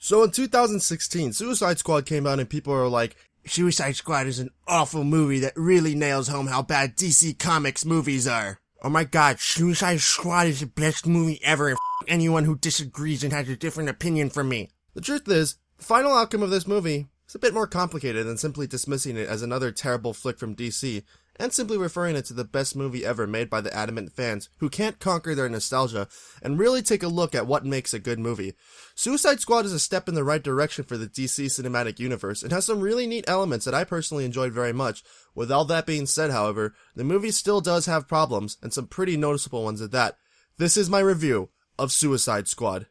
So in 2016, Suicide Squad came out and people are like, Suicide Squad is an awful movie that really nails home how bad DC Comics movies are. Oh my god, Suicide Squad is the best movie ever and anyone who disagrees and has a different opinion from me. The truth is, the final outcome of this movie is a bit more complicated than simply dismissing it as another terrible flick from DC, and simply referring it to the best movie ever made by the adamant fans who can't conquer their nostalgia and really take a look at what makes a good movie. Suicide Squad is a step in the right direction for the DC cinematic universe and has some really neat elements that I personally enjoyed very much. With all that being said, however, the movie still does have problems, and some pretty noticeable ones at that. This is my review of Suicide Squad.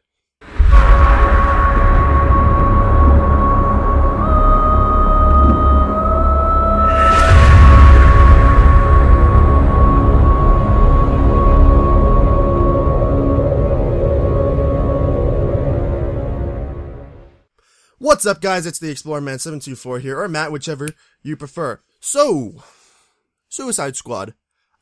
What's up, guys? It's the Explorer Man 724 here, or Matt, whichever you prefer. So, Suicide Squad.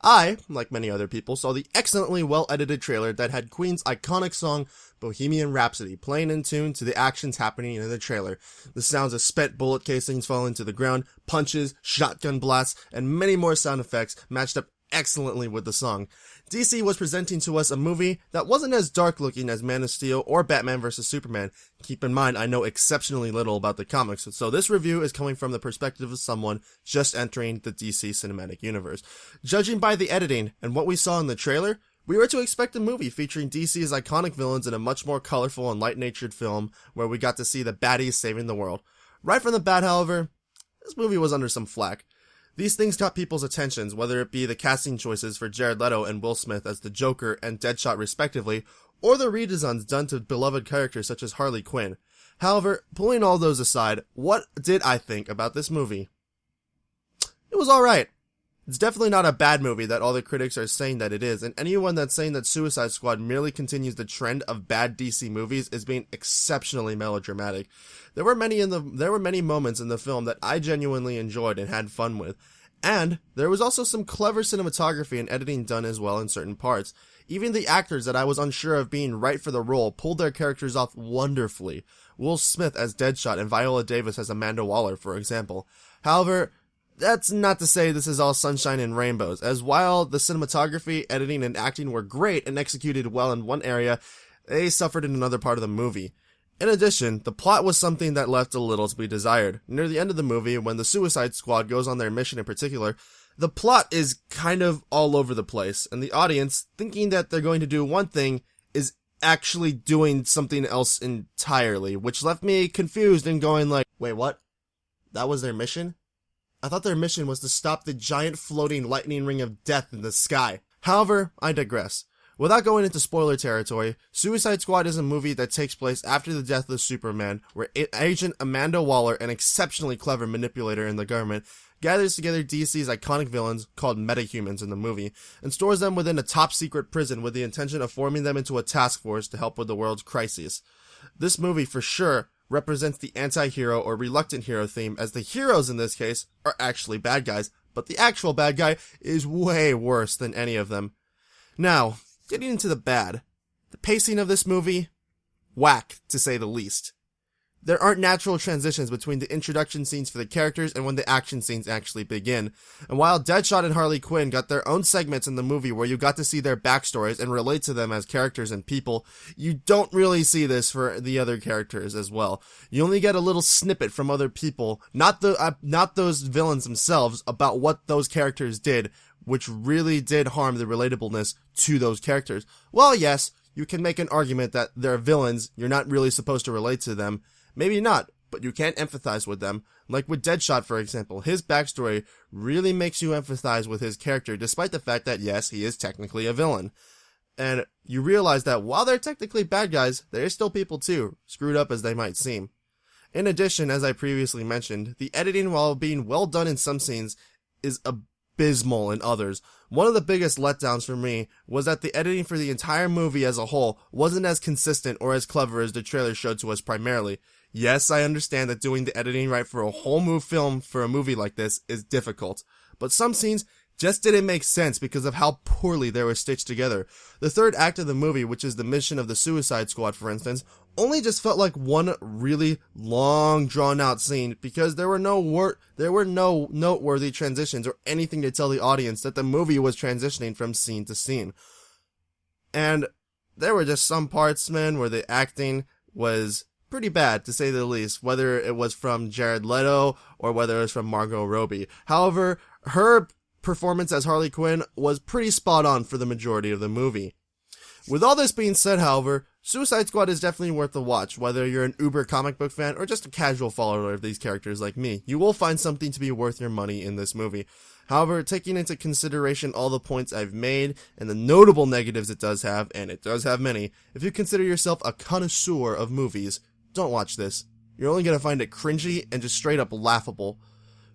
I, like many other people, saw the excellently well-edited trailer that had Queen's iconic song, Bohemian Rhapsody, playing in tune to the actions happening in the trailer. The sounds of spent bullet casings falling to the ground, punches, shotgun blasts, and many more sound effects matched up excellently with the song. DC was presenting to us a movie that wasn't as dark looking as Man of Steel or Batman vs. Superman. Keep in mind, I know exceptionally little about the comics, so this review is coming from the perspective of someone just entering the DC cinematic universe. Judging by the editing and what we saw in the trailer, we were to expect a movie featuring DC's iconic villains in a much more colorful and light-natured film where we got to see the baddies saving the world. Right from the bat, however, this movie was under some flack. These things caught people's attentions, whether it be the casting choices for Jared Leto and Will Smith as the Joker and Deadshot respectively, or the redesigns done to beloved characters such as Harley Quinn. However, pulling all those aside, what did I think about this movie? It was alright. It's definitely not a bad movie that all the critics are saying that it is, and anyone that's saying that Suicide Squad merely continues the trend of bad DC movies is being exceptionally melodramatic. There were many moments in the film that I genuinely enjoyed and had fun with, and there was also some clever cinematography and editing done as well in certain parts. Even the actors that I was unsure of being right for the role pulled their characters off wonderfully. Will Smith as Deadshot and Viola Davis as Amanda Waller, for example. However, that's not to say this is all sunshine and rainbows, as while the cinematography, editing, and acting were great and executed well in one area, they suffered in another part of the movie. In addition, the plot was something that left a little to be desired. Near the end of the movie, when the Suicide Squad goes on their mission in particular, the plot is kind of all over the place, and the audience, thinking that they're going to do one thing, is actually doing something else entirely, which left me confused and going like, wait, what? That was their mission? I thought their mission was to stop the giant floating lightning ring of death in the sky. However, I digress. Without going into spoiler territory, Suicide Squad is a movie that takes place after the death of Superman, where Agent Amanda Waller, an exceptionally clever manipulator in the government, gathers together DC's iconic villains, called metahumans in the movie, and stores them within a top-secret prison with the intention of forming them into a task force to help with the world's crises. This movie, for sure, represents the anti-hero or reluctant hero theme, as the heroes in this case are actually bad guys, but the actual bad guy is way worse than any of them. Now, getting into the bad, the pacing of this movie, whack, to say the least. There aren't natural transitions between the introduction scenes for the characters and when the action scenes actually begin. And while Deadshot and Harley Quinn got their own segments in the movie where you got to see their backstories and relate to them as characters and people, you don't really see this for the other characters as well. You only get a little snippet from other people, not those villains themselves, about what those characters did, which really did harm the relatableness to those characters. Well, yes, you can make an argument that they're villains, you're not really supposed to relate to them. Maybe not, but you can't empathize with them. Like with Deadshot, for example, his backstory really makes you empathize with his character, despite the fact that, yes, he is technically a villain. And you realize that while they're technically bad guys, they're still people too, screwed up as they might seem. In addition, as I previously mentioned, the editing, while being well done in some scenes, is abysmal in others. One of the biggest letdowns for me was that the editing for the entire movie as a whole wasn't as consistent or as clever as the trailer showed to us primarily. Yes, I understand that doing the editing right for a whole film for a movie like this is difficult, but some scenes just didn't make sense because of how poorly they were stitched together. The third act of the movie, which is the mission of the Suicide Squad, for instance, only just felt like one really long, drawn-out scene because there were no noteworthy transitions or anything to tell the audience that the movie was transitioning from scene to scene. And there were just some parts, man, where the acting was pretty bad, to say the least, whether it was from Jared Leto or whether it was from Margot Robbie. However, her performance as Harley Quinn was pretty spot on for the majority of the movie. With all this being said, however, Suicide Squad is definitely worth a watch, whether you're an uber comic book fan or just a casual follower of these characters like me. You will find something to be worth your money in this movie. However, taking into consideration all the points I've made and the notable negatives it does have, and it does have many, if you consider yourself a connoisseur of movies, don't watch this. You're only going to find it cringy and just straight up laughable.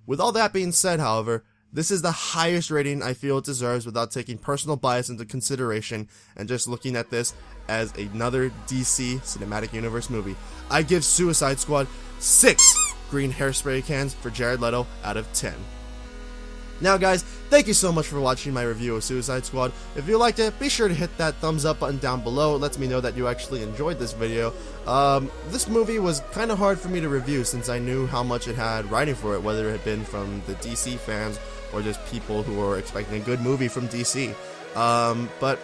With all that being said, however, this is the highest rating I feel it deserves without taking personal bias into consideration and just looking at this as another DC Cinematic Universe movie. I give Suicide Squad 6 green hairspray cans for Jared Leto out of 10. Now guys, thank you so much for watching my review of Suicide Squad. If you liked it, be sure to hit that thumbs up button down below. It lets me know that you actually enjoyed this video. This movie was kind of hard for me to review since I knew how much it had writing for it, whether it had been from the DC fans or just people who were expecting a good movie from DC. But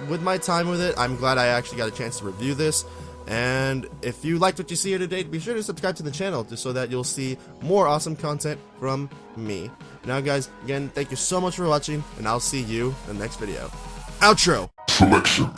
with my time with it, I'm glad I actually got a chance to review this. And if you liked what you see here today, be sure to subscribe to the channel just so that you'll see more awesome content from me. Now guys, again, thank you so much for watching, and I'll see you in the next video. Outro! Selection.